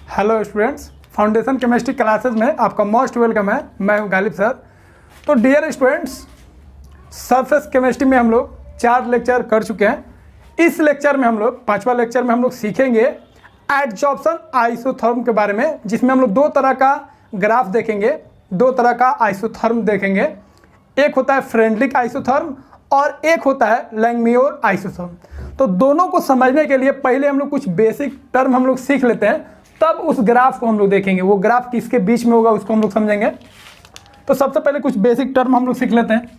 Hello students, foundation chemistry classes में आपका most welcome है। मैं हूं गालिब सर। तो डियर स्टूडेंट्स, सरफेस केमिस्ट्री में हम लोग 4 लेक्चर कर चुके हैं। इस लेक्चर में हम लोग 5वां लेक्चर में हम लोग सीखेंगे एडजॉर्प्शन आइसोथर्म के बारे में, जिसमें हम लोग 2 तरह का ग्राफ देखेंगे, 2 तरह का आइसोथर्म देखेंगे। एक होता है फ्रेंडलिक आइसोथर्म और एक होता है लैंगमियोर आइसोथर्म। तो दोनों को समझने के लिए पहले हम लोग कुछ बेसिक टर्म हम लोग सीख लेते हैं, तब उस ग्राफ को हम लोग देखेंगे। वो ग्राफ किसके बीच में होगा उसको हम लोग समझेंगे। तो सबसे पहले कुछ बेसिक टर्म हम लोग सीख लेते हैं।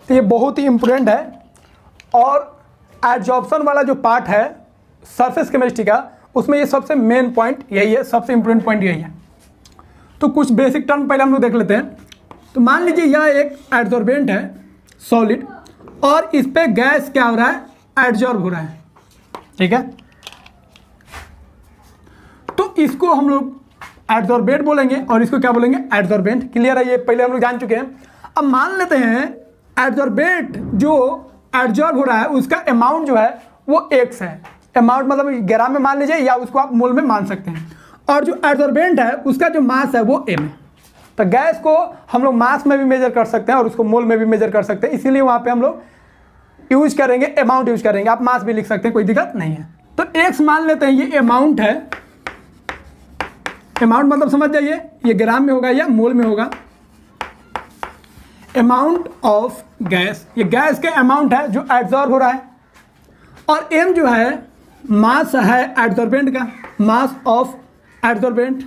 तो ये बहुत ही इंपॉर्टेंट है और एडजॉर्प्शन वाला जो पार्ट है सरफेस केमिस्ट्री का, उसमें ये सबसे मेन पॉइंट यही है, सबसे इंपॉर्टेंट पॉइंट यही है। तो कुछ बेसिक टर्म पहले हम लोग देख लेते हैं। तो मान लीजिए यह एक एडजॉर्बेंट है सॉलिड और इस पे गैस क्या हो रहा है, एडजॉर्ब हो रहा है, ठीक है। तो इसको हम लोग एडजॉर्बेंट बोलेंगे और इसको क्या बोलेंगे, एडजॉर्बेंट। क्लियर है, ये पहले हम लोग जान चुके हैं। अब मान लेते हैं एडजॉर्बेंट जो एडजॉर्ब हो रहा है उसका अमाउंट जो है वो x है। अमाउंट मतलब ग्राम में मान लीजिए या उसको आप मोल में मान सकते हैं। और जो एडजॉर्बेंट है उसका जो मास है वो m है। तो गैस को हम लोग मास में भी मेजर कर सकते हैं और उसको मोल में भी मेजर कर सकते हैं, इसीलिए वहाँ पे हम लोग यूज करेंगे, अमाउंट यूज करेंगे। आप मास भी लिख सकते हैं, कोई दिक्कत नहीं है। तो x मान लेते हैं ये अमाउंट है। अमाउंट मतलब समझ जाइए ये ग्राम में होगा या मोल में होगा। अमाउंट ऑफ गैस, ये गैस के अमाउंट है जो एडजॉर्ब हो रहा है। और m जो है मास है एडजॉर्बेंट का, मास ऑफ एडजॉर्बेंट,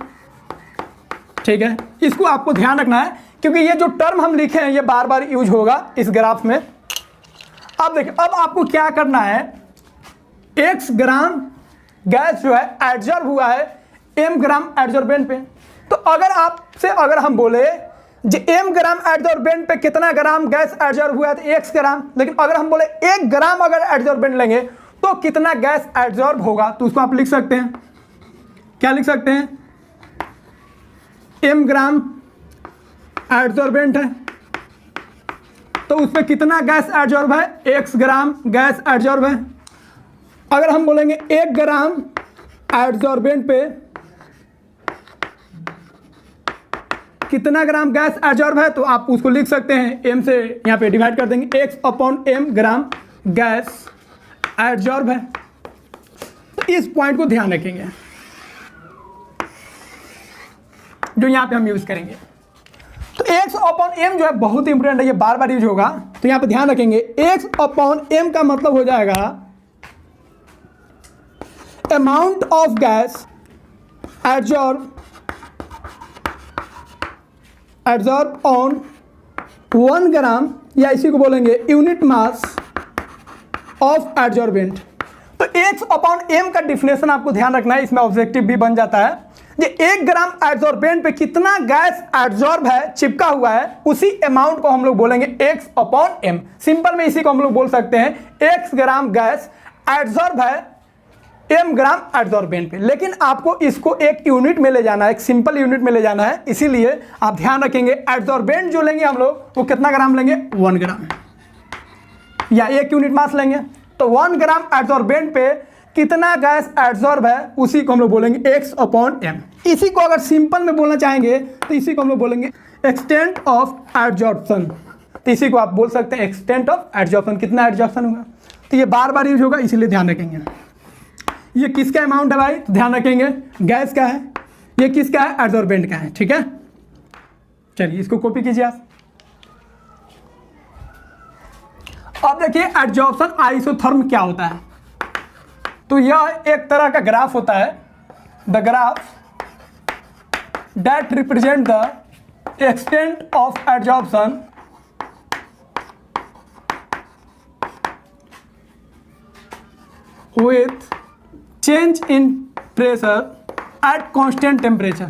ठीक है। इसको आपको ध्यान रखना है क्योंकि ये जो टर्म हम लिखे हैं ये बार बार यूज होगा इस ग्राफ में। अब देखिए, अब आपको क्या करना है, x ग्राम गैस जो है एडजॉर्ब हुआ है m ग्राम एडजॉर्बेंट पे। तो अगर हम बोले जो m ग्राम एडजॉर्बेंट पे कितना ग्राम गैस एडजॉर्ब हुआ है तो x ग्राम, लेकिन अगर हम बोले 1 ग्राम अगर एडजॉर्बेंट लेंगे तो कितना गैस एडजॉर्ब होगा, तो उसको आप लिख सकते हैं, क्या लिख सकते हैं, m ग्राम एडजॉर्बेंट है तो उसमें कितना गैस एडजॉर्ब है, x ग्राम गैस एडजॉर्ब है। अगर हम बोलेंगे 1 ग्राम एडजॉर्बेंट पे कितना ग्राम गैस एडजॉर्ब है, तो आप उसको लिख सकते हैं m से यहाँ पे डिवाइड कर देंगे, x/m ग्राम गैस एडजॉर्ब है। तो इस पॉइंट को ध्यान रखेंगे जो यहाँ पे हम यूज करेंगे। तो x/m जो है बहुत ही इंपॉर्टेंट है, ये बार बार यूज होगा। तो यहाँ पे ध्यान रखेंगे x/m का मतलब हो जाएगा amount of gas adsorb on 1 ग्राम, या इसी को बोलेंगे यूनिट मास ऑफ एडजॉर्बेंट। तो x/m का डिफिनेशन आपको ध्यान रखना है, इसमें ऑब्जेक्टिव भी बन जाता है। ये 1 ग्राम एडजॉर्बेंट पे कितना गैस एडजॉर्ब है, चिपका हुआ है, उसी अमाउंट को हम लोग बोलेंगे x/m। सिंपल में इसी को हम लोग बोल सकते हैं x ग्राम गैस एडजॉर्ब है m ग्राम एडजॉर्बेंट पे। लेकिन आपको इसको एक यूनिट में ले जाना है, एक सिंपल यूनिट में ले जाना है, इसीलिए आप ध्यान रखेंगे एडजॉर्बेंट जो लेंगे हम लोग वो कितना ग्राम लेंगे, 1 ग्राम, या 1 यूनिट मास लेंगे। तो 1 ग्राम एडजॉर्बेंट पे कितना गैस एडजॉर्ब है उसी को हम लोग बोलेंगे x/m। इसी को अगर सिंपल में बोलना चाहेंगे तो इसी को हम लोग बोलेंगे एक्सटेंट ऑफ एडजॉर्प्शन। तो इसी को आप बोल सकते हैं एक्सटेंट ऑफ एडजॉर्प्शन, कितना एडजॉर्प्शन होगा। तो ये बार बार यूज होगा, इसीलिए ध्यान रखेंगे। ये किसका अमाउंट है भाई, तो ध्यान रखेंगे गैस का है, ये किसका है, एडजॉर्बेंट का है, ठीक है। चलिए इसको कॉपी कीजिए आप। अब देखिए एडजॉर्प्शन आइसोथर्म क्या होता है। तो यह एक तरह का ग्राफ होता है, the graph that represent the extent of adsorption with change in pressure at constant temperature।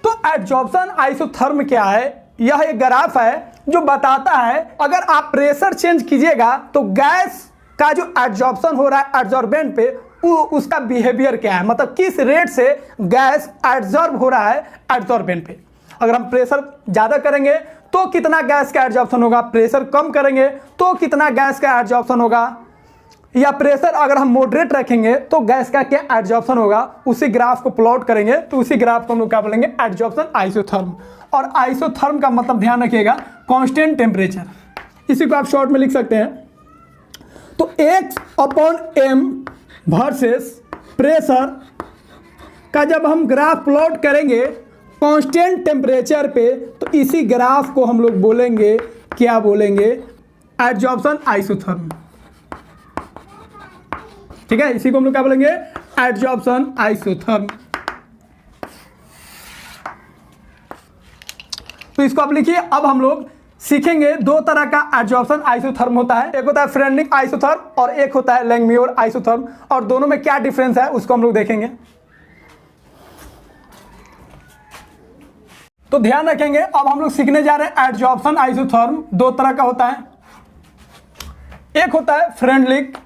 तो एडजॉर्प्शन आइसोथर्म क्या है, यह एक ग्राफ है जो बताता है अगर आप प्रेशर चेंज कीजिएगा तो गैस का जो एडजॉर्प्शन हो रहा है एडजॉर्बेंट पे उसका बिहेवियर क्या है, मतलब किस रेट से गैस एडजॉर्ब हो रहा है एडजॉर्बेंट पे। अगर हम प्रेशर ज़्यादा करेंगे तो कितना गैस का एडजॉर्प्शन होगा, प्रेशर कम करेंगे तो कितना गैस का एडजॉर्प्शन होगा। या प्रेशर अगर हम मॉडरेट रखेंगे तो गैस का क्या एडजॉर्प्शन होगा, उसी ग्राफ को प्लॉट करेंगे तो उसी ग्राफ को हम लोग क्या बोलेंगे, एडजॉर्प्शन आइसोथर्म। और आइसोथर्म का मतलब ध्यान रखिएगा कांस्टेंट टेम्परेचर, इसी को आप शॉर्ट में लिख सकते हैं। तो X/m वर्सेस प्रेशर का जब हम ग्राफ प्लॉट करेंगे कांस्टेंट टेम्परेचर पे, तो इसी ग्राफ को हम लोग बोलेंगे, क्या बोलेंगे, एडजॉर्प्शन आइसोथर्म। ठीक है, इसी को हम लोग क्या बोलेंगे, एडजॉर्प्शन आइसोथर्म। तो इसको आप लिखिए। अब हम लोग सीखेंगे दो तरह का एडजॉर्प्शन आइसोथर्म होता है, एक होता है फ्रेंडलिक आइसोथर्म और एक होता है लैंगम्यूर आइसोथर्म, और दोनों में क्या डिफरेंस है उसको हम लोग देखेंगे। तो ध्यान रखेंगे, अब हम लोग सीखने जा रहे हैं एडजॉर्प्शन आइसोथर्म दो तरह का होता है, एक होता है फ्रेंडलिक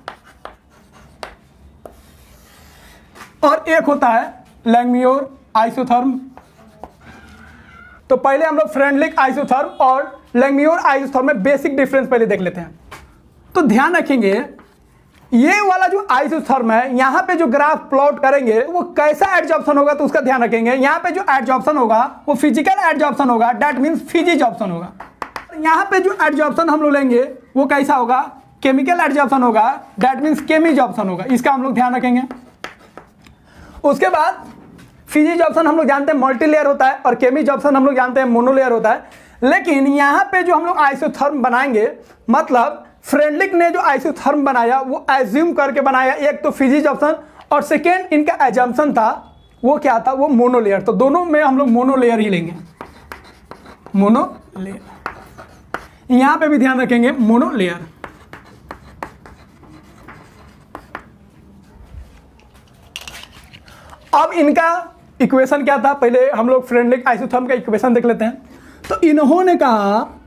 और एक होता है लैंगम्यूर आइसोथर्म। तो पहले हम लोग फ्रेंडलिक आइसोथर्म और लैंगम्यूर आइसोथर्म में बेसिक डिफरेंस पहले देख लेते हैं। तो ध्यान रखेंगे, ये वाला जो आइसोथर्म है, यहां पे जो ग्राफ प्लॉट करेंगे वो कैसा एडजॉर्प्शन होगा तो उसका ध्यान रखेंगे। यहां पे जो एडजॉर्प्शन होगा वो फिजिकल एडजॉर्प्शन होगा, दैट मींस फिजिजॉर्प्शन होगा। यहां पे जो एडजॉर्प्शन हम लोग लेंगे वो कैसा होगा, केमिकल एडजॉर्प्शन होगा, दैट मींस केमिजॉर्प्शन होगा। इसका हम लोग ध्यान रखेंगे। उसके बाद फिजिजॉर्प्शन हम लोग जानते हैं मल्टी लेयर होता है और केमिजॉर्प्शन हम लोग जानते हैं मोनोलेयर होता है। लेकिन यहाँ पे जो हम लोग आइसोथर्म बनाएंगे, मतलब फ्रेंडलिक ने जो आइसोथर्म बनाया वो एज्यूम करके बनाया, एक तो फिजिजॉर्प्शन और सेकेंड इनका एजम्पशन था वो क्या था, वो मोनोलेयर। तो दोनों में हम लोग मोनोलेयर ही लेंगे, मोनोलेयर। यहाँ पे भी ध्यान रखेंगे मोनोलेयर। अब इनका इक्वेशन क्या था, पहले हम लोग फ्रेंडलिक आइसोथर्म का इक्वेशन देख लेते हैं। तो इन्होंने कहा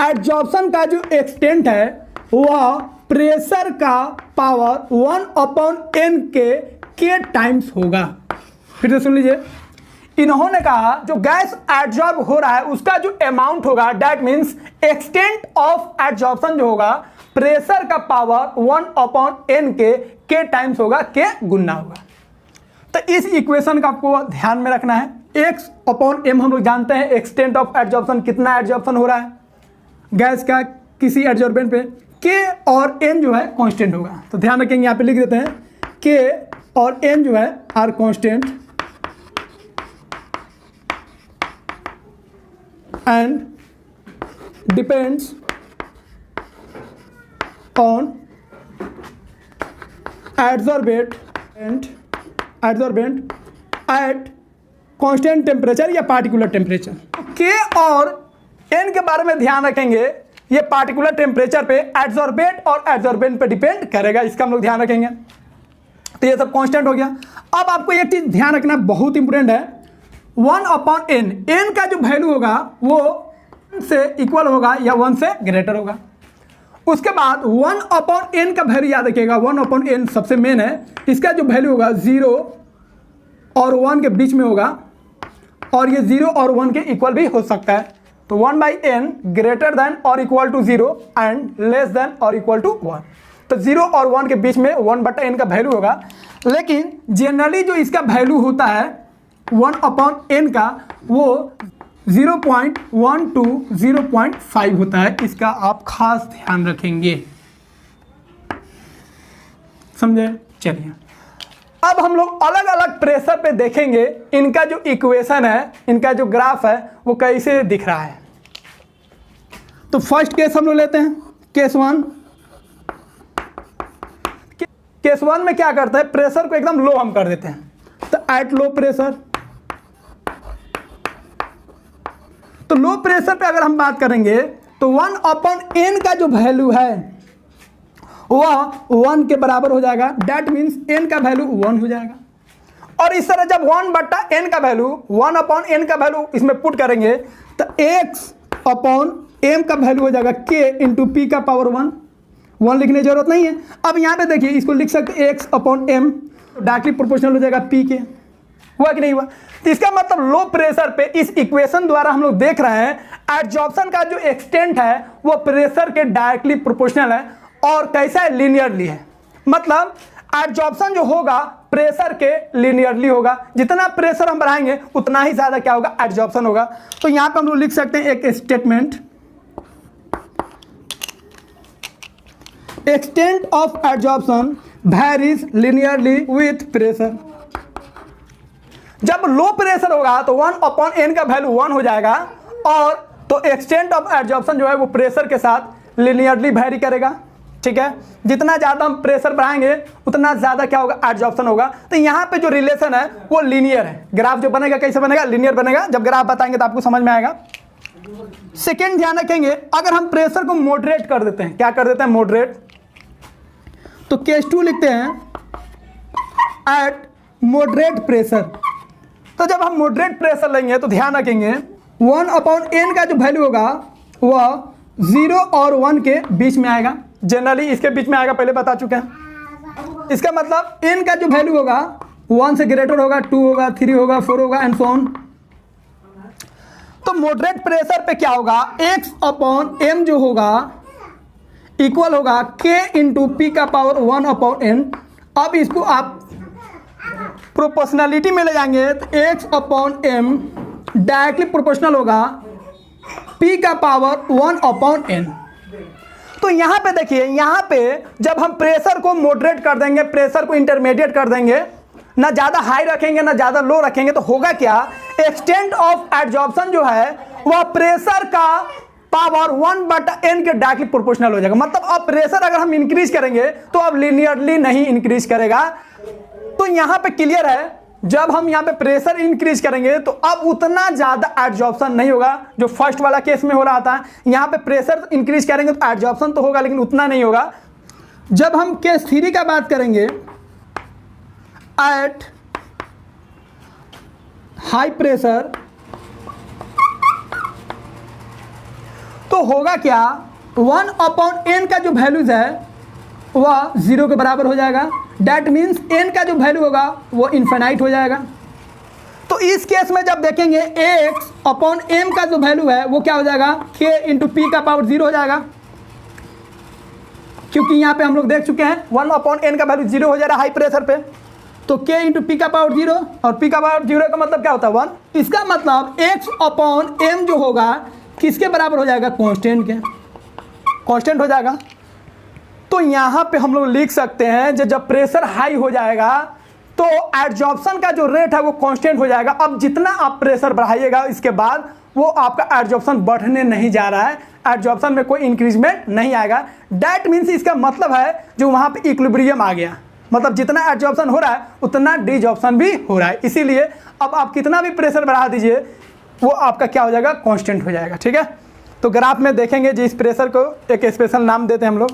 एडजॉर्प्शन का जो एक्सटेंट है वह प्रेशर का पावर 1/n के टाइम्स होगा। फिर से सुन लीजिए, इन्होंने कहा जो गैस एडजॉर्ब हो रहा है उसका जो अमाउंट होगा, that means extent of adsorption जो होगा प्रेशर का पावर 1/n के टाइम्स होगा, के गुना होगा। तो इस इक्वेशन का आपको ध्यान में रखना है। X/m हम लोग जानते हैं एक्सटेंट ऑफ एडजॉर्प्शन, कितना एडजॉर्प्शन हो रहा है गैस का किसी एडजॉर्बेंट पे, K और N जो है कांस्टेंट होगा। तो ध्यान रखेंगे, यहाँ पे लिख देते हैं K और N जो है are constant and depends on adsorbent at constant temperature या पार्टिकुलर टेम्परेचर। K और N के बारे में ध्यान रखेंगे, ये पार्टिकुलर टेम्परेचर पे एडजॉर्बेंट और एडजॉर्बेंट पे डिपेंड करेगा, इसका हम लोग ध्यान रखेंगे। तो ये सब कांस्टेंट हो गया। अब आपको एक चीज ध्यान रखना बहुत इंपॉर्टेंट है, 1/n, n का जो वैल्यू होगा वो 1 से इक्वल होगा या 1 से ग्रेटर होगा। उसके बाद 1/n का वैल्यू याद रखिएगा, 1/n सबसे मेन है, इसका जो वैल्यू होगा 0 और 1 के बीच में होगा, और ये 0 और 1 के इक्वल भी हो सकता है। तो 1/n ग्रेटर देन और equal to 0 and less than और इक्वल टू 1। तो 0 और 1 के बीच में 1/n का वैल्यू होगा। लेकिन जनरली जो इसका वैल्यू होता है 1/n का वो 0.1 to 0.5 होता है, इसका आप खास ध्यान रखेंगे, समझे। चलिए अब हम लोग अलग अलग प्रेशर पे देखेंगे इनका जो इक्वेशन है, इनका जो ग्राफ है वो कैसे दिख रहा है। तो फर्स्ट केस हम लोग लेते हैं, केस 1। केस 1 में क्या करते हैं, प्रेशर को एकदम लो हम कर देते हैं। तो एट लो प्रेशर, तो लो प्रेशर पे अगर हम बात करेंगे तो 1/n का जो वैल्यू है वह 1 के बराबर हो जाएगा, दैट मीन्स n का वैल्यू 1 हो जाएगा। और इस तरह जब 1/n का वैल्यू 1/n का वैल्यू इसमें पुट करेंगे तो X/m का वैल्यू हो जाएगा K इंटू P का पावर 1 लिखने की जरूरत नहीं है। अब यहाँ पे देखिए, इसको लिख सकते X/m डायरेक्टली प्रोपोर्शनल हो जाएगा P के, हुआ कि नहीं हुआ। तो इसका मतलब लो प्रेशर पे इस इक्वेशन द्वारा हम लोग देख रहे हैं एडजॉर्प्शन का जो एक्सटेंट है वो प्रेशर के डायरेक्टली प्रोपोर्शनल है, और कैसा है, लीनियरली है। मतलब एडजॉर्प्शन जो होगा प्रेशर के लीनियरली होगा, जितना प्रेशर हम बढ़ाएंगे उतना ही ज्यादा क्या होगा, एडजॉर्प्शन होगा। तो यहां पे हम लोग लिख सकते हैं एक statement, extent of adsorption varies linearly with pressure. जब लो प्रेशर होगा तो 1/n का वैल्यू 1 हो जाएगा, और तो एक्सटेंट ऑफ एडजॉर्प्शन जो है वो प्रेशर के साथ लीनियरली वैरी करेगा। ठीक है, जितना ज़्यादा हम प्रेशर बढ़ाएंगे उतना ज़्यादा क्या होगा, एडजॉर्प्शन होगा। तो यहाँ पे जो रिलेशन है वो लीनियर है। ग्राफ जो बनेगा कैसे बनेगा, लीनियर बनेगा। जब ग्राफ बताएंगे तो आपको समझ में आएगा। सेकेंड ध्यान रखेंगे, अगर हम प्रेशर को मॉडरेट कर देते हैं, क्या कर देते हैं, मॉडरेट, तो केस 2 लिखते हैं एट मॉडरेट प्रेशर। तो जब हम मॉडरेट प्रेशर लेंगे तो ध्यान रखेंगे 1/n का जो वैल्यू होगा वह 0 और 1 के बीच में आएगा। जनरली इसके बीच में आएगा, पहले बता चुके हैं। इसका मतलब n का जो वैल्यू होगा 1 से ग्रेटर होगा, 2 होगा, 3 होगा, 4 होगा एंड सो ऑन। तो मॉडरेट प्रेशर पे क्या होगा, x/m जो होगा इक्वल होगा k इंटू पी का पावर 1/n। अब इसको आप प्रोपोर्शनलिटी में ले जाएंगे तो x/m डायरेक्टली प्रोपोर्शनल होगा p का पावर 1/n। तो यहाँ पे देखिए, यहाँ पे जब हम प्रेशर को मॉडरेट कर देंगे, प्रेशर को इंटरमीडिएट कर देंगे, ना ज़्यादा हाई रखेंगे ना ज़्यादा लो रखेंगे, तो होगा क्या, एक्सटेंट ऑफ एडजॉर्प्शन जो है वह प्रेशर का पावर 1/n के डायरेक्टली प्रोपोर्शनल हो जाएगा। मतलब अब प्रेशर अगर हम इंक्रीज करेंगे तो अब लीनियरली नहीं इंक्रीज करेगा। तो यहाँ पे क्लियर है, जब हम यहाँ पे प्रेशर इंक्रीज करेंगे तो अब उतना ज़्यादा एडजॉर्प्शन नहीं होगा जो फर्स्ट वाला केस में हो रहा था। यहाँ पे प्रेशर इंक्रीज करेंगे तो एडजॉर्प्शन तो होगा लेकिन उतना नहीं होगा। जब हम केस 3 का बात करेंगे, एट हाई प्रेशर, तो होगा क्या, 1/n का जो वैल्यूज है वह 0 के बराबर हो जाएगा। डैट मीन्स n का जो वैल्यू होगा वो इन्फिनाइट हो जाएगा। तो इस केस में जब देखेंगे x/m का जो वैल्यू है वो क्या हो जाएगा, k इंटू पी का पावर 0 हो जाएगा, क्योंकि यहाँ पे हम लोग देख चुके हैं 1/n का वैल्यू 0 हो जा रहा है हाई प्रेशर पे। तो k इंटू पी का पावर 0, और p का पावर 0 का मतलब क्या होता है, 1। इसका मतलब x/m जो होगा किसके बराबर हो जाएगा, कांस्टेंट के, कांस्टेंट हो जाएगा। तो यहाँ पे हम लोग लिख सकते हैं जब प्रेशर हाई हो जाएगा तो एडजॉर्प्शन का जो रेट है वो कांस्टेंट हो जाएगा। अब जितना आप प्रेशर बढ़ाइएगा इसके बाद वो आपका एडजॉर्प्शन बढ़ने नहीं जा रहा है, एडजॉर्प्शन में कोई इंक्रीजमेंट नहीं आएगा। दैट मीन्स इसका मतलब है जो वहाँ पे इक्विलिब्रियम आ गया, मतलब जितना एडजॉर्प्शन हो रहा है उतना डिजॉर्प्शन भी हो रहा है। इसीलिए अब आप कितना भी प्रेशर बढ़ा दीजिए वो आपका क्या हो जाएगा, कांस्टेंट हो जाएगा। ठीक है, तो ग्राफ में देखेंगे जी, इस प्रेशर को एक स्पेशल नाम देते हैं हम लोग।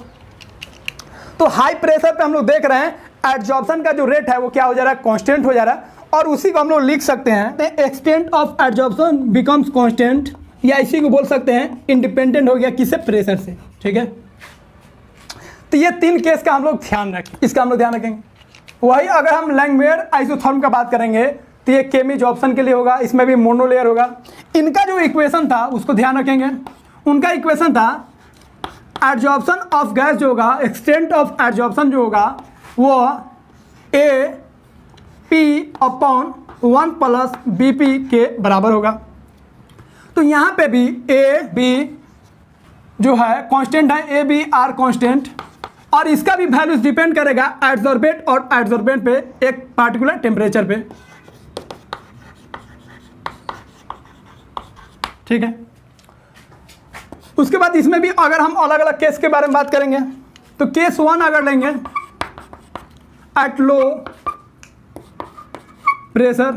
तो हाई प्रेशर पे हम लोग देख रहे हैं एडजॉर्प्शन का जो रेट है वो क्या हो जा रहा है, कांस्टेंट हो जा रहा है, और उसी को हम लोग लिख सकते हैं extent of adsorption becomes constant, या इसी को बोल सकते हैं इंडिपेंडेंट हो गया किससे, प्रेशर से। ठीक है, तो ये 3 केस का हम लोग ध्यान रखें, इसका हम लोग ध्यान रखेंगे। वही अगर हम लैंगमुइर आइसोथर्म का बात करेंगे तो ये केमी-जॉर्प्शन के लिए होगा, इसमें भी मोनोलेयर होगा। इनका जो इक्वेशन था उसको ध्यान रखेंगे, उनका इक्वेशन था एडजॉर्प्शन ऑफ गैस जो होगा, एक्सटेंट ऑफ एडजॉर्प्शन जो होगा वो AP/1 प्लस BP के बराबर होगा। तो यहाँ पे भी AB जो है कांस्टेंट है, AB आर कांस्टेंट, और इसका भी वैल्यूज डिपेंड करेगा एडजॉर्बेंट और एडजॉर्बेंट पे एक पार्टिकुलर टेम्परेचर पे। ठीक है, उसके बाद इसमें भी अगर हम अलग अलग केस के बारे में बात करेंगे तो केस 1 अगर लेंगे एट लो प्रेशर,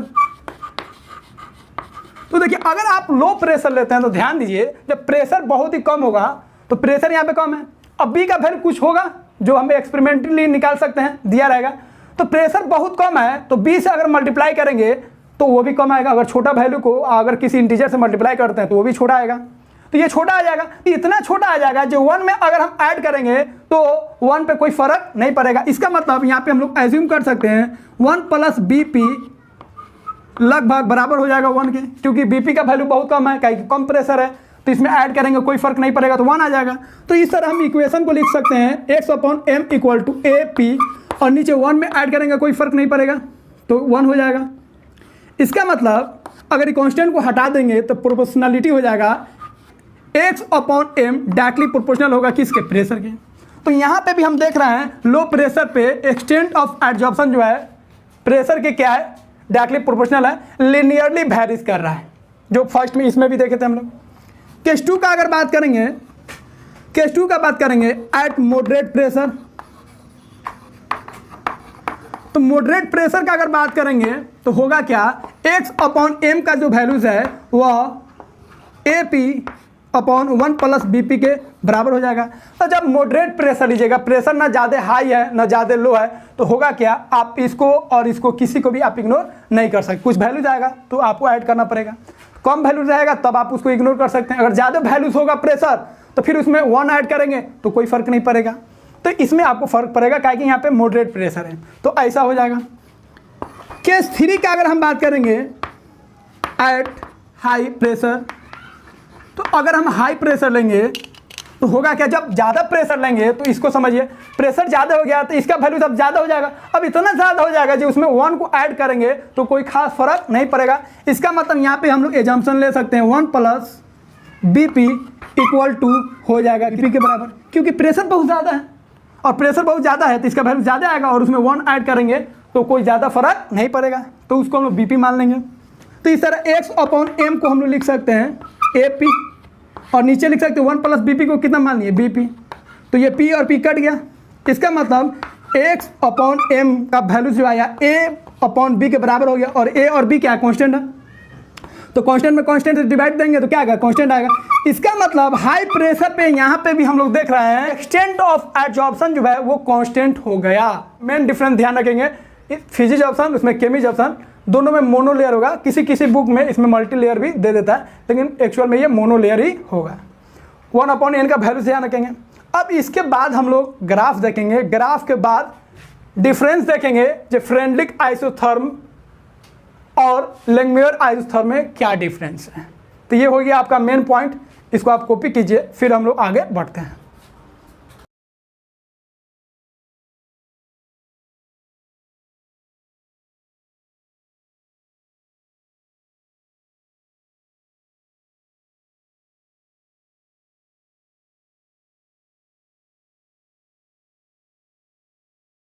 तो देखिए अगर आप लो प्रेशर लेते हैं तो ध्यान दीजिए जब प्रेशर बहुत ही कम होगा तो प्रेशर यहाँ पे कम है, अब बी का वैल्यू कुछ होगा जो हम एक्सपेरिमेंटली निकाल सकते हैं, दिया रहेगा। तो प्रेशर बहुत कम है तो बी से अगर मल्टीप्लाई करेंगे तो वो भी कम आएगा। अगर छोटा वैल्यू को अगर किसी इंटीजर से मल्टीप्लाई करते हैं तो वो भी छोटा आएगा, तो ये छोटा आ जाएगा, इतना छोटा आ जाएगा जो 1 में अगर हम ऐड करेंगे तो 1 पे कोई फर्क नहीं पड़ेगा। इसका मतलब यहाँ पे हम लोग एज्यूम कर सकते हैं 1 प्लस BP लगभग बराबर हो जाएगा 1 के, क्योंकि BP का वैल्यू बहुत कम है, कहीं कम प्रेशर है। तो इसमें ऐड करेंगे कोई फर्क नहीं पड़ेगा तो 1 आ जाएगा। तो इस तरह हम इक्वेशन को लिख सकते हैं x/m इक्वल टू AP और नीचे 1 में ऐड करेंगे कोई फर्क नहीं पड़ेगा तो 1 हो जाएगा। इसका मतलब अगर कांस्टेंट को हटा देंगे तो प्रोपोर्शनलिटी हो जाएगा x/m डायरेक्टली प्रोपोर्शनल होगा किसके, प्रेशर के। तो यहाँ पे भी हम देख रहे हैं लो प्रेशर पे एक्सटेंट ऑफ एडजॉर्प्शन जो है प्रेशर के क्या है, डायरेक्टली प्रोपोर्शनल है, लिनियरली वैरीज कर रहा है, जो फर्स्ट में इसमें भी देखे थे हम लोग। केस 2 का अगर बात करेंगे, केस 2 का बात करेंगे एट मॉडरेट प्रेशर। तो मॉडरेट प्रेशर का अगर बात करेंगे तो होगा क्या, x/m का जो वैल्यूज है वह AP/1 + BP के बराबर हो जाएगा। तो जब मॉडरेट प्रेशर लीजिएगा, प्रेशर ना ज़्यादा हाई है ना ज़्यादा लो है, तो होगा क्या, आप इसको और इसको किसी को भी आप इग्नोर नहीं कर सकते। कुछ वैल्यूज आएगा तो आपको ऐड करना पड़ेगा, कम वैल्यूज रहेगा तब आप उसको इग्नोर कर सकते हैं। अगर ज़्यादा वैल्यूज होगा प्रेशर तो फिर उसमें 1 ऐड करेंगे तो कोई फर्क नहीं पड़ेगा। तो इसमें आपको फर्क पड़ेगा क्या कि यहाँ पे मॉडरेट प्रेशर है, तो ऐसा हो जाएगा। केस 3 का अगर हम बात करेंगे एट हाई प्रेशर, तो अगर हम हाई प्रेशर लेंगे तो होगा क्या, जब ज़्यादा प्रेशर लेंगे तो इसको समझिए प्रेशर ज़्यादा हो गया तो इसका वैल्यू अब ज़्यादा हो जाएगा। अब इतना ज़्यादा हो जाएगा जो उसमें 1 को ऐड करेंगे तो कोई खास फर्क नहीं पड़ेगा। इसका मतलब यहाँ पे हम लोग एजम्पशन ले सकते हैं 1 + BP इक्वल टू हो जाएगा BP के बराबर, क्योंकि प्रेशर बहुत ज़्यादा है और प्रेशर बहुत ज़्यादा है तो इसका वैल्यू ज़्यादा आएगा और उसमें 1 ऐड करेंगे तो कोई ज़्यादा फर्क नहीं पड़ेगा, तो उसको हम लोग BP मान लेंगे। तो इस तरह x/m को हम लोग लिख सकते हैं AP और नीचे लिख सकते हैं 1 + BP को कितना मान लिए BP, तो ये P और P कट गया। इसका मतलब x/m का वैल्यू जो आया A/B के बराबर हो गया और A और B क्या कांस्टेंट है, तो कांस्टेंट में कांस्टेंट से डिवाइड देंगे तो क्या आएगा, कांस्टेंट आएगा। इसका मतलब हाई प्रेशर पे यहाँ पे भी हम लोग देख रहे हैं एक्सटेंट ऑफ एडजॉर्प्शन जो है वो कांस्टेंट हो गया। मेन डिफरेंस ध्यान रखेंगे, फिजिक्स ऑप्शन उसमें केमिस्ट्री ऑप्शन दोनों में मोनो लेयर होगा, किसी किसी बुक में इसमें मल्टी लेयर भी दे देता है, लेकिन एक्चुअल में ये मोनो लेयर ही होगा। 1/n का वैल्यू ध्यान रखेंगे। अब इसके बाद हम लोग ग्राफ देखेंगे, ग्राफ के बाद डिफरेंस देखेंगे जो फ्रेंडलिक आइसोथर्म और लैंगमुयर आइसोथर्म में क्या डिफरेंस है। तो ये हो गया आपका मेन पॉइंट, इसको आप कॉपी कीजिए, फिर हम लोग आगे बढ़ते हैं।